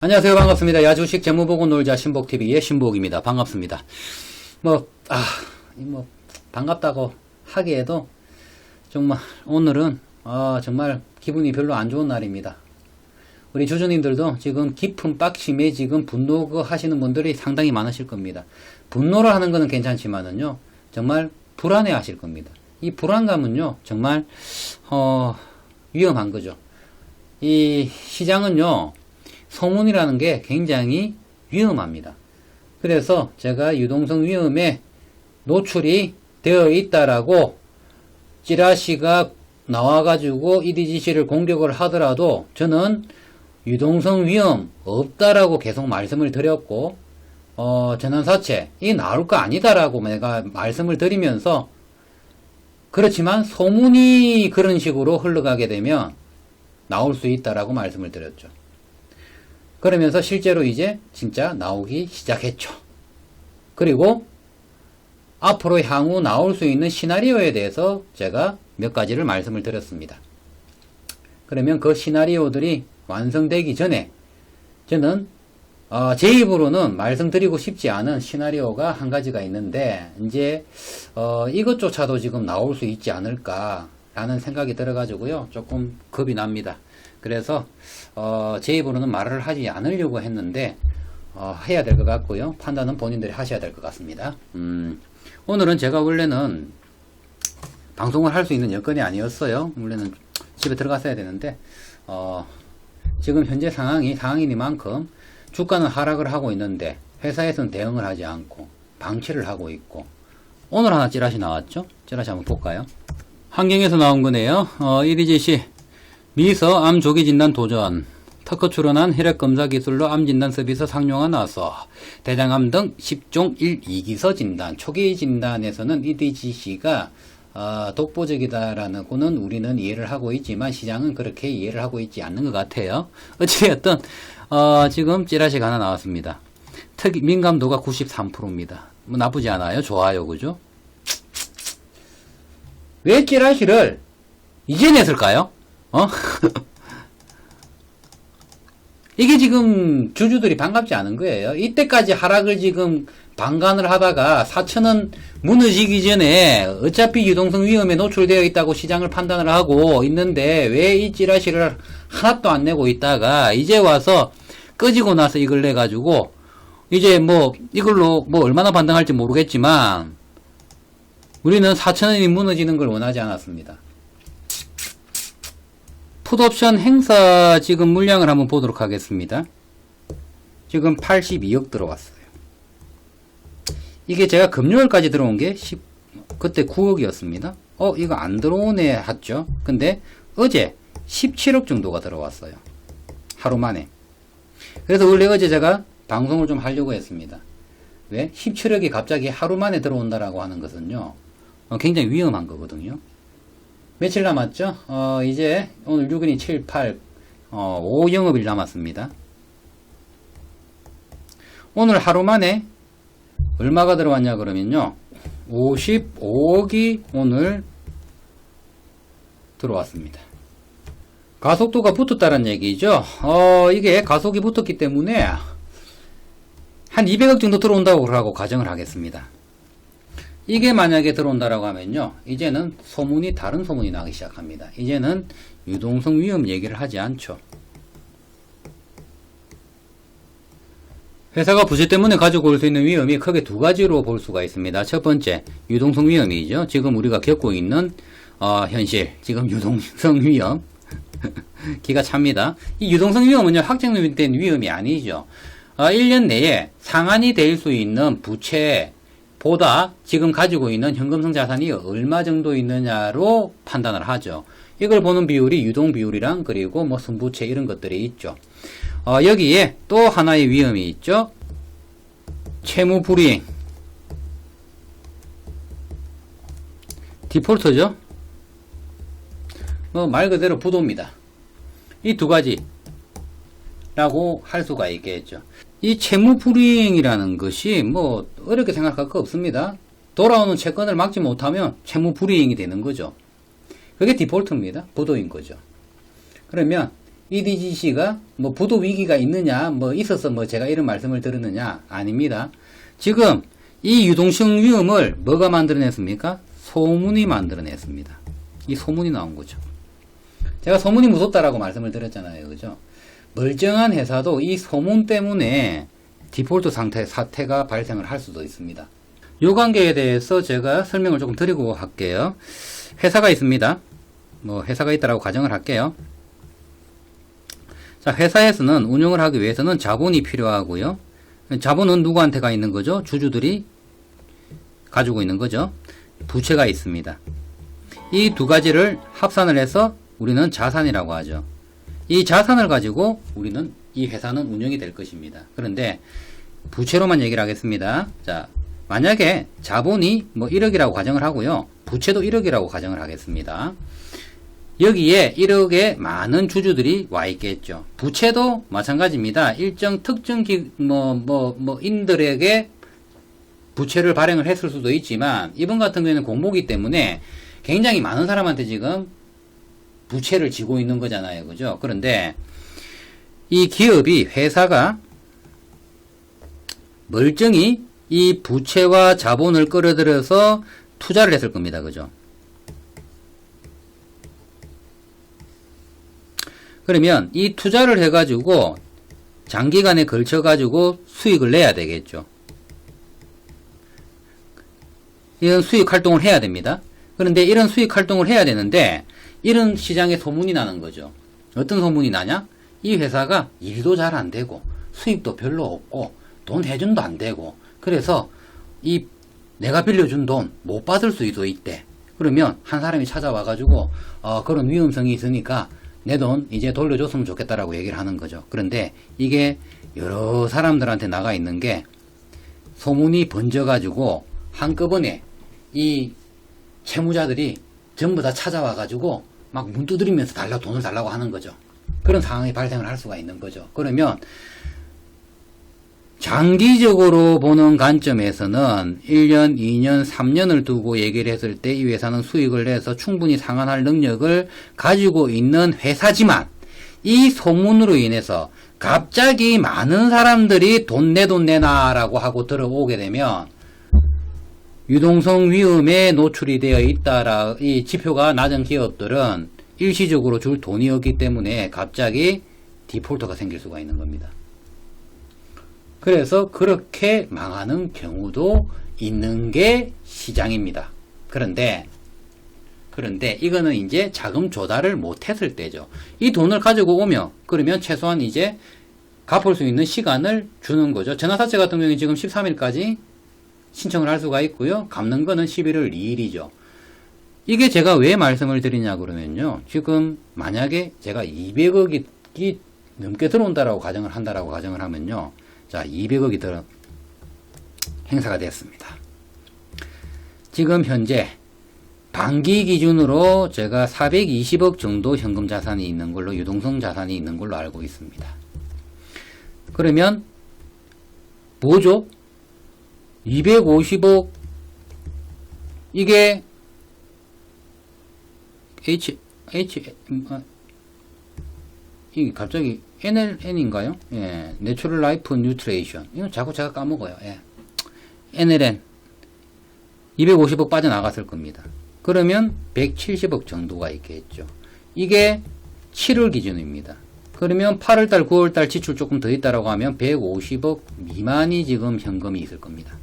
안녕하세요. 반갑습니다. 야주식 재무보고 놀자 신복TV의 신복입니다. 반갑습니다. 반갑다고 하기에도 정말 오늘은 정말 기분이 별로 안 좋은 날입니다. 우리 주주님들도 지금 깊은 빡심에 지금 분노 하시는 분들이 상당히 많으실 겁니다. 분노를 하는 거는 괜찮지만은요, 정말 불안해 하실 겁니다. 이 불안감은요, 정말, 위험한 거죠. 이 시장은요, 소문이라는 게 굉장히 위험합니다. 그래서 제가 유동성 위험에 노출이 되어 있다라고 찌라시가 나와가지고 EDGC를 공격을 하더라도 저는 유동성 위험 없다라고 계속 말씀을 드렸고, 전환사채, 이 나올 거 아니다라고 내가 말씀을 드리면서, 그렇지만 소문이 그런 식으로 흘러가게 되면 나올 수 있다라고 말씀을 드렸죠. 그러면서 실제로 이제 진짜 나오기 시작했죠. 그리고 앞으로 향후 나올 수 있는 시나리오에 대해서 제가 몇 가지를 말씀을 드렸습니다. 그러면 그 시나리오들이 완성되기 전에 저는 제 입으로는 말씀드리고 싶지 않은 시나리오가 한 가지가 있는데, 이제 이것조차도 지금 나올 수 있지 않을까 라는 생각이 들어가지고요, 조금 겁이 납니다. 그래서 제 입으로는 말을 하지 않으려고 했는데 해야 될 것 같고요, 판단은 본인들이 하셔야 될 것 같습니다. 오늘은 제가 원래는 방송을 할 수 있는 여건이 아니었어요. 원래는 집에 들어갔어야 되는데 지금 현재 상황이니만큼 주가는 하락을 하고 있는데 회사에서는 대응을 하지 않고 방치를 하고 있고, 오늘 하나 찌라시 나왔죠? 찌라시 한번 볼까요? 환경에서 나온 거네요. EDGC 미서 암 조기 진단 도전, 특허 출원한 혈액 검사 기술로 암 진단 서비스 상용화 나서 대장암 등 10종 1, 2기서 진단, 초기 진단에서는 EDGC가 독보적이다라는 거는 우리는 이해를 하고 있지만 시장은 그렇게 이해를 하고 있지 않는 것 같아요. 어찌되었든 지금 찌라시가 하나 나왔습니다. 민감도가 93%입니다. 뭐 나쁘지 않아요. 좋아요. 그죠? 왜 찌라시를 이제 냈을까요? 이게 지금 주주들이 반갑지 않은 거예요. 이때까지 하락을 지금 방관을 하다가 4,000원 무너지기 전에 어차피 유동성 위험에 노출되어 있다고 시장을 판단을 하고 있는데 왜 이 찌라시를 하나도 안 내고 있다가 이제 와서 꺼지고 나서 이걸 내가지고 이제 이걸로 얼마나 반등할지 모르겠지만 우리는 4,000원이 무너지는 걸 원하지 않았습니다. 풋옵션 행사 지금 물량을 한번 보도록 하겠습니다. 지금 82억 들어왔어요. 이게 제가 금요일까지 들어온 게 그때 9억이었습니다. 이거 안 들어오네 했죠. 근데 어제 17억 정도가 들어왔어요. 하루 만에. 그래서 원래 어제 제가 방송을 좀 하려고 했습니다. 왜? 17억이 갑자기 하루 만에 들어온다라고 하는 것은요, 굉장히 위험한 거거든요. 며칠 남았죠? 이제 오늘 6일이 7, 8, 5영업일 남았습니다. 오늘 하루 만에 얼마가 들어왔냐 그러면요, 55억이 오늘 들어왔습니다. 가속도가 붙었다는 얘기죠. 이게 가속이 붙었기 때문에 한 200억 정도 들어온다고 하고 가정을 하겠습니다. 이게 만약에 들어온다라고 하면요, 이제는 다른 소문이 나기 시작합니다. 이제는 유동성 위험 얘기를 하지 않죠. 회사가 부실 때문에 가지고 올 수 있는 위험이 크게 두 가지로 볼 수가 있습니다. 첫 번째, 유동성 위험이죠. 지금 우리가 겪고 있는 현실, 지금 유동성 위험 기가 찹니다. 이 유동성 위험은요, 확정된 위험이 아니죠. 1년 내에 상한이 될 수 있는 부채 보다 지금 가지고 있는 현금성 자산이 얼마 정도 있느냐로 판단을 하죠. 이걸 보는 비율이 유동 비율이랑 그리고 순부채 이런 것들이 있죠. 여기에 또 하나의 위험이 있죠. 채무 불이행, 디폴터죠. 말 그대로 부도입니다. 이 두 가지라고 할 수가 있겠죠. 이 채무 불이행이라는 것이 어렵게 생각할 거 없습니다. 돌아오는 채권을 막지 못하면 채무 불이행이 되는 거죠. 그게 디폴트입니다. 부도인 거죠. 그러면 EDGC가 뭐 부도 위기가 있느냐, 뭐 있어서 뭐 제가 이런 말씀을 드렸느냐? 아닙니다. 지금 이 유동성 위험을 뭐가 만들어냈습니까? 소문이 만들어냈습니다. 이 소문이 나온 거죠. 제가 소문이 무섭다라고 말씀을 드렸잖아요. 그죠? 멀쩡한 회사도 이 소문 때문에 디폴트 사태가 발생을 할 수도 있습니다. 이 관계에 대해서 제가 설명을 조금 드리고 할게요. 회사가 있습니다. 뭐 회사가 있다라고 가정을 할게요. 자, 회사에서는 운영을 하기 위해서는 자본이 필요하고요. 자본은 누구한테가 있는 거죠? 주주들이 가지고 있는 거죠. 부채가 있습니다. 이 두 가지를 합산을 해서 우리는 자산이라고 하죠. 이 자산을 가지고 우리는 이 회사는 운영이 될 것입니다. 그런데 부채로만 얘기를 하겠습니다. 자, 만약에 자본이 뭐 1억이라고 가정을 하고요. 부채도 1억이라고 가정을 하겠습니다. 여기에 1억의 많은 주주들이 와 있겠죠. 부채도 마찬가지입니다. 일정 특정 인들에게 부채를 발행을 했을 수도 있지만 이번 같은 경우에는 공모기 때문에 굉장히 많은 사람한테 지금 부채를 지고 있는 거잖아요. 그죠? 그런데 이 기업이 회사가 멀쩡히 이 부채와 자본을 끌어들여서 투자를 했을 겁니다. 그죠? 그러면 이 투자를 해가지고 장기간에 걸쳐가지고 수익을 내야 되겠죠. 이런 수익 활동을 해야 됩니다. 그런데 이런 수익 활동을 해야 되는데 이런 시장에 소문이 나는 거죠. 어떤 소문이 나냐? 이 회사가 일도 잘 안 되고 수익도 별로 없고 돈 회전도 안 되고 그래서 이 내가 빌려준 돈 못 받을 수도 있대. 그러면 한 사람이 찾아와가지고 그런 위험성이 있으니까 내 돈 이제 돌려줬으면 좋겠다라고 얘기를 하는 거죠. 그런데 이게 여러 사람들한테 나가 있는 게 소문이 번져가지고 한꺼번에 이 채무자들이 전부 다 찾아와가지고 막 문 두드리면서 돈을 달라고 하는 거죠. 그런 상황이 발생을 할 수가 있는 거죠. 그러면 장기적으로 보는 관점에서는 1년, 2년, 3년을 두고 얘기를 했을 때 이 회사는 수익을 내서 충분히 상환할 능력을 가지고 있는 회사지만 이 소문으로 인해서 갑자기 많은 사람들이 돈 내놔 라고 하고 들어오게 되면 유동성 위험에 노출이 되어 있다라 이 지표가 낮은 기업들은 일시적으로 줄 돈이 없기 때문에 갑자기 디폴터가 생길 수가 있는 겁니다. 그래서 그렇게 망하는 경우도 있는 게 시장입니다. 그런데 이거는 이제 자금 조달을 못했을 때죠. 이 돈을 가지고 오면 그러면 최소한 이제 갚을 수 있는 시간을 주는 거죠. 전화사채 같은 경우는 지금 13일까지 신청을 할 수가 있고요. 갚는 거는 11월 2일이죠. 이게 제가 왜 말씀을 드리냐 그러면요. 지금 만약에 제가 200억이 넘게 들어온다라고 가정을 한다라고 가정을 하면요. 자, 200억이 행사가 됐습니다. 지금 현재 반기 기준으로 제가 420억 정도 현금 자산이 있는 걸로 유동성 자산이 있는 걸로 알고 있습니다. 그러면 뭐죠? 250억 이게 이게 갑자기 NLN인가요? 예, Natural Life Nutrition. 이거 자꾸 제가 까먹어요. 예. NLN 250억 빠져나갔을 겁니다. 그러면 170억 정도가 있겠죠. 이게 7월 기준입니다. 그러면 8월달, 9월달 지출 조금 더 있다라고 하면 150억 미만이 지금 현금이 있을 겁니다.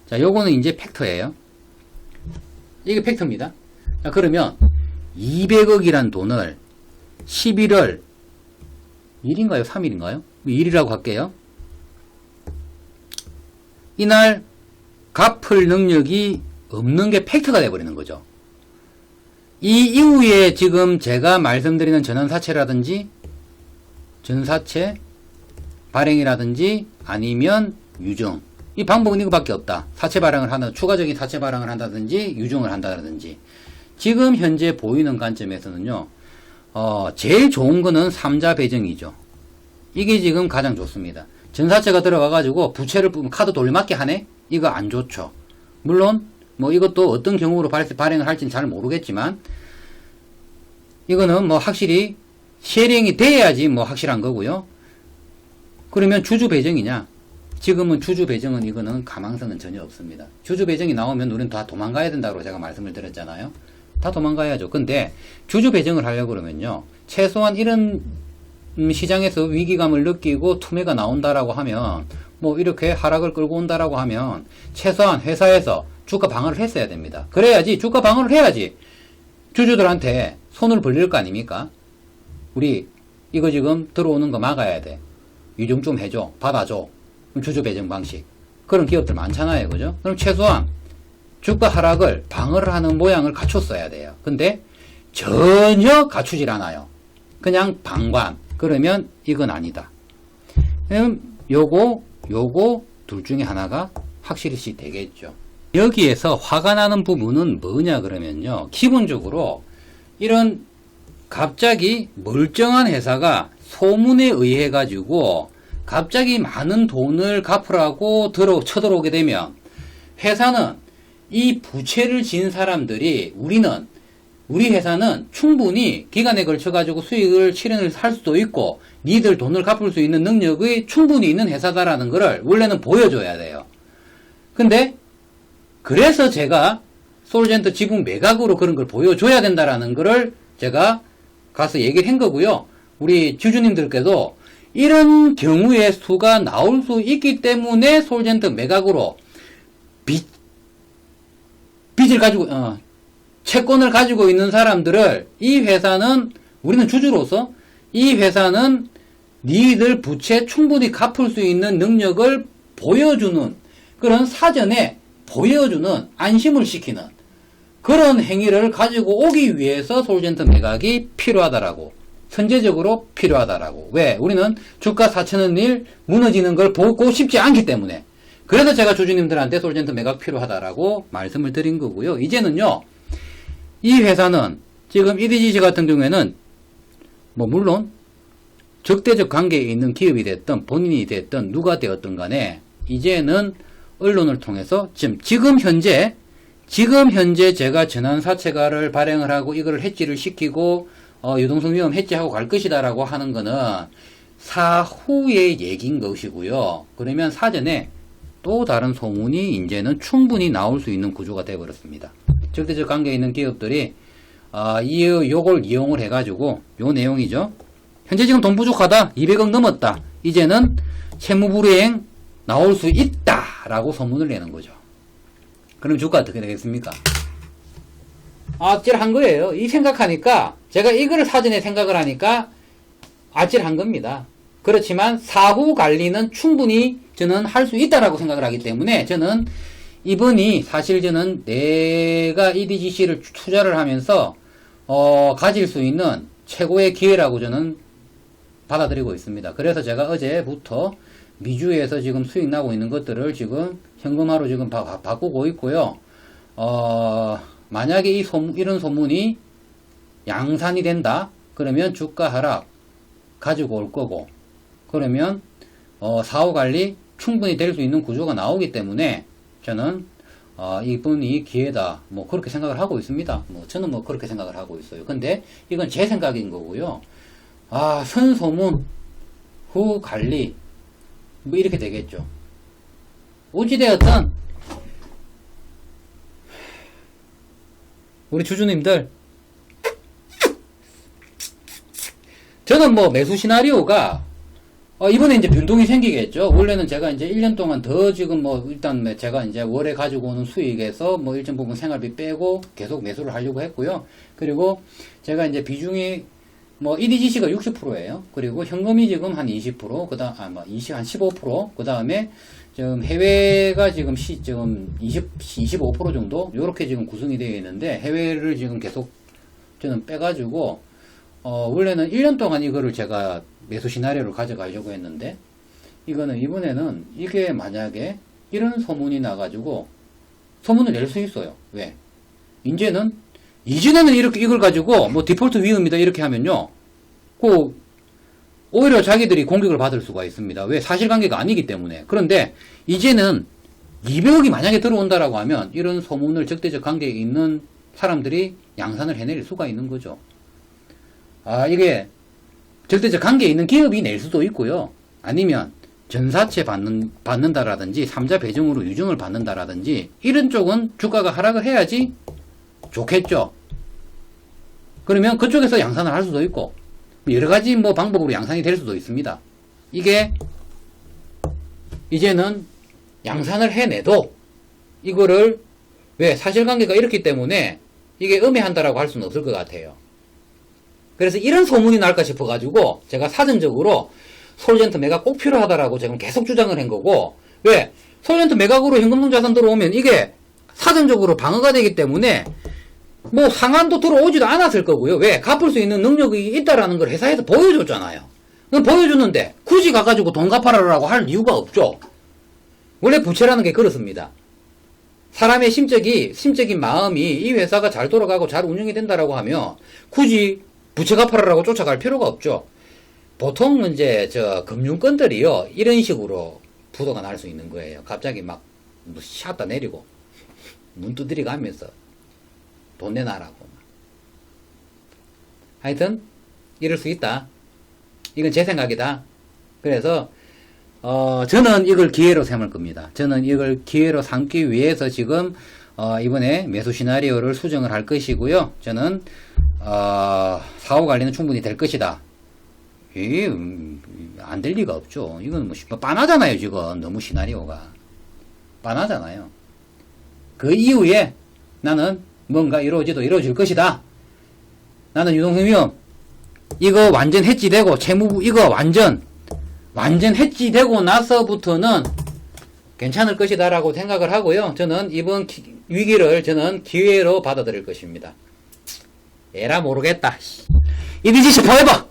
자, 요거는 이제 팩터예요. 이게 팩터입니다. 자, 그러면 200억이란 돈을 11월 1일인가요? 3일인가요? 1이라고 할게요. 이날 갚을 능력이 없는 게 팩트가 돼버리는 거죠. 이 이후에 지금 제가 말씀드리는 전환사채라든지 전사채 발행이라든지 아니면 유정, 이 방법은 이거밖에 없다. 사채 발행을 한다, 추가적인 사채 발행을 한다든지 유정을 한다든지. 지금 현재 보이는 관점에서는요, 제일 좋은 거는 3자 배정이죠. 이게 지금 가장 좋습니다. 전사채가 들어가가지고 부채를 카드 돌려막기 하네? 이거 안 좋죠. 물론 뭐 이것도 어떤 경우로 발행을 할지는 잘 모르겠지만 이거는 뭐 확실히 실행이 돼야지 뭐 확실한 거고요. 그러면 주주 배정이냐? 지금은 주주 배정은 이거는 가망성은 전혀 없습니다. 주주 배정이 나오면 우리는 다 도망가야 된다고 제가 말씀을 드렸잖아요. 다 도망가야죠. 근데 주주 배정을 하려고 그러면요. 최소한 이런 시장에서 위기감을 느끼고 투매가 나온다라고 하면 뭐 이렇게 하락을 끌고 온다라고 하면 최소한 회사에서 주가 방어를 했어야 됩니다. 그래야지 주가 방어를 해야지 주주들한테 손을 벌릴 거 아닙니까? 우리 이거 지금 들어오는 거 막아야 돼. 유정 좀 해줘. 받아줘. 주주 배정 방식. 그런 기업들 많잖아요. 그죠? 그럼 최소한 주가 하락을 방어를 하는 모양을 갖췄어야 돼요. 근데 전혀 갖추질 않아요. 그냥 방관. 그러면 이건 아니다. 그럼 요거 둘 중에 하나가 확실시 되겠죠. 여기에서 화가 나는 부분은 뭐냐 그러면요. 기본적으로 이런 갑자기 멀쩡한 회사가 소문에 의해 가지고 갑자기 많은 돈을 갚으라고 쳐들어오게 되면 회사는 이 부채를 진 사람들이 우리 회사는 충분히 기간에 걸쳐 가지고 수익을 실현을 할 수도 있고 니들 돈을 갚을 수 있는 능력이 충분히 있는 회사다라는 것을 원래는 보여줘야 돼요. 근데 그래서 제가 솔젠트 지분 매각으로 그런 걸 보여줘야 된다라는 거를 제가 가서 얘기를 한 거고요. 우리 주주님들께도 이런 경우의 수가 나올 수 있기 때문에 솔젠트 매각으로 빚을 가지고 채권을 가지고 있는 사람들을 이 회사는 우리는 주주로서 이 회사는 니들 부채 충분히 갚을 수 있는 능력을 보여주는 그런 사전에 보여주는 안심을 시키는 그런 행위를 가지고 오기 위해서 솔젠트 매각이 필요하다라고 선제적으로 필요하다라고. 왜? 우리는 주가 4천원 일 무너지는 걸 보고 싶지 않기 때문에. 그래서 제가 주주님들한테 솔젠트 매각 필요하다라고 말씀을 드린 거고요. 이제는요. 이 회사는 지금 EDGC 같은 경우에는 뭐 물론 적대적 관계에 있는 기업이 됐든 본인이 됐든 누가 되었든 간에 이제는 언론을 통해서 지금 현재 제가 전환사채가를 발행을 하고 이거를 해지를 시키고 유동성 위험 해지하고 갈 것이다라고 하는 거는 사후의 얘기인 것이고요. 그러면 사전에 또 다른 소문이 이제는 충분히 나올 수 있는 구조가 되어버렸습니다. 적대적 관계에 있는 기업들이 요걸 이용을 해가지고 요 내용이죠. 현재 지금 돈 부족하다. 200억 넘었다. 이제는 채무불이행 나올 수 있다라고 소문을 내는 거죠. 그럼 주가 어떻게 되겠습니까? 아찔한 거예요. 이 생각하니까 제가 이거를 사전에 생각을 하니까 아찔한 겁니다. 그렇지만 사후 관리는 충분히 저는 할 수 있다라고 생각을 하기 때문에 저는 이번이 사실 저는 내가 EDGC를 투자를 하면서 가질 수 있는 최고의 기회라고 저는 받아들이고 있습니다. 그래서 제가 어제부터 미주에서 지금 수익 나고 있는 것들을 지금 현금화로 지금 바꾸고 있고요. 만약에 이런 소문이 양산이 된다? 그러면 주가 하락 가지고 올 거고, 그러면 사후 관리 충분히 될 수 있는 구조가 나오기 때문에 저는 이번이 기회다. 뭐 그렇게 생각을 하고 있습니다. 저는 뭐 그렇게 생각을 하고 있어요. 근데 이건 제 생각인 거고요. 선소문 후 관리 뭐 이렇게 되겠죠. 어찌되었든 우리 주주님들, 저는 뭐 매수 시나리오가 이번에 이제 변동이 생기겠죠. 원래는 제가 이제 1년 동안 더 지금 뭐 일단 제가 이제 월에 가지고 오는 수익에서 뭐 일정 부분 생활비 빼고 계속 매수를 하려고 했고요. 그리고 제가 이제 비중이 뭐 EDGC가 60%예요. 그리고 현금이 지금 한 20%, 그다음 한 15%, 그다음에 지금 해외가 지금 25% 정도 요렇게 지금 구성이 되어 있는데 해외를 지금 계속 저는 빼가지고 원래는 1년 동안 이거를 제가 매수 시나리오를 가져가려고 했는데 이번에는 이게 만약에 이런 소문이 나가지고 소문을 낼 수 있어요. 왜? 이전에는 이걸 가지고 뭐 디폴트 위험이다 이렇게 하면요. 오히려 자기들이 공격을 받을 수가 있습니다. 왜? 사실관계가 아니기 때문에. 그런데 이제는 200억이 만약에 들어온다라고 하면 이런 소문을 적대적 관계에 있는 사람들이 양산을 해낼 수가 있는 거죠. 이게 절대적 관계에 있는 기업이 낼 수도 있고요. 아니면 전사채 받는다라든지 3자 배정으로 유증을 받는다라든지 이런 쪽은 주가가 하락을 해야지 좋겠죠. 그러면 그쪽에서 양산을 할 수도 있고 여러 가지 뭐 방법으로 양산이 될 수도 있습니다. 이게 이제는 양산을 해내도 이거를 왜 사실관계가 이렇기 때문에 이게 음해한다라고 할 수는 없을 것 같아요. 그래서 이런 소문이 날까 싶어가지고 제가 사전적으로 솔젠트 매각 꼭 필요하다라고 지금 계속 주장을 한 거고, 왜? 솔젠트 매각으로 현금성 자산 들어오면 이게 사전적으로 방어가 되기 때문에 뭐 상한도 들어오지도 않았을 거고요. 왜? 갚을 수 있는 능력이 있다라는 걸 회사에서 보여줬잖아요. 그럼 보여줬는데 굳이 가가지고 돈 갚아라라고 할 이유가 없죠. 원래 부채라는 게 그렇습니다. 사람의 심적인 마음이 이 회사가 잘 돌아가고 잘 운영이 된다라고 하면 굳이 부채 갚아라라고 쫓아갈 필요가 없죠. 보통 이제 금융권들이요 이런 식으로 부도가 날 수 있는 거예요. 갑자기 막 샷다 내리고 눈 두드리 가면서 돈 내놔라고. 하여튼 이럴 수 있다. 이건 제 생각이다. 그래서 저는 이걸 기회로 삼을 겁니다. 저는 이걸 기회로 삼기 위해서 지금 이번에 매수 시나리오를 수정을 할 것이고요. 저는 사후 관리는 충분히 될 것이다. 안 될 리가 없죠. 이건 뭐 빤하잖아요. 지금 너무 시나리오가 빤하잖아요. 그 이후에 나는 뭔가 이루어질 것이다. 나는 유동성 위험 이거 완전 해지되고 채무 이거 완전 해지되고 나서부터는 괜찮을 것이다 라고 생각을 하고요. 저는 이번 위기를 저는 기회로 받아들일 것입니다. 에라 모르겠다. 이디지시 포에버!